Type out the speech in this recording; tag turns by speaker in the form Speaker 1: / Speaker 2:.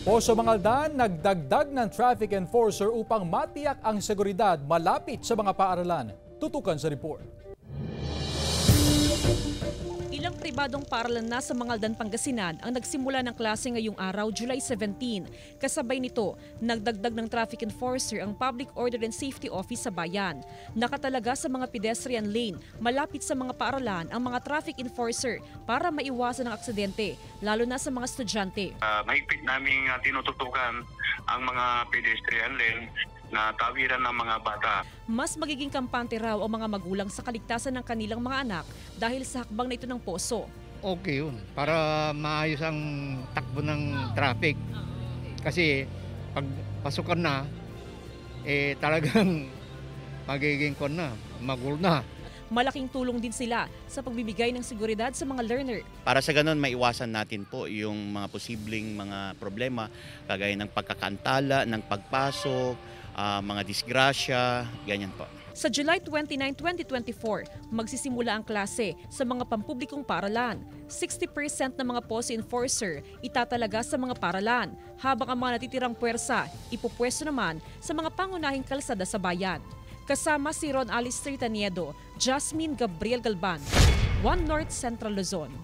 Speaker 1: Poso Mangaldan, nagdagdag ng traffic enforcer upang matiyak ang seguridad malapit sa mga paaralan. Tutukan sa report.
Speaker 2: Ilang pribadong paaralan na sa Mangaldan, Pangasinan ang nagsimula ng klase ngayong araw, July 17. Kasabay nito, nagdagdag ng traffic enforcer ang Public Order and Safety Office sa bayan. Nakatalaga sa mga pedestrian lane, malapit sa mga paaralan ang mga traffic enforcer para maiwasan ang aksidente, lalo na sa mga estudyante.
Speaker 3: Mahigpit naming tinututukan ang mga pedestrian lane na tawiran ng mga bata.
Speaker 2: Mas magiging kampante raw ang mga magulang sa kaligtasan ng kanilang mga anak dahil sa hakbang na ito ng poso.
Speaker 4: Okay yun, para maayos ang takbo ng traffic. Kasi pag pasukan na, talagang magiging magulo na.
Speaker 2: Malaking tulong din sila sa pagbibigay ng seguridad sa mga learner.
Speaker 5: Para sa ganun, maiwasan natin po yung mga posibleng mga problema kagaya ng pagkakantala, ng pagpasok, mga disgrasya, ganyan po.
Speaker 2: Sa July 29, 2024, magsisimula ang klase sa mga pampublikong paaralan. 60% ng mga POSO enforcer itatalaga sa mga paaralan, habang ang mga natitirang puwersa ipupwesto naman sa mga pangunahing kalsada sa bayan. Kasama si Ron Alistair Taniedo, Jasmine Gabriel Galban, One North Central Luzon.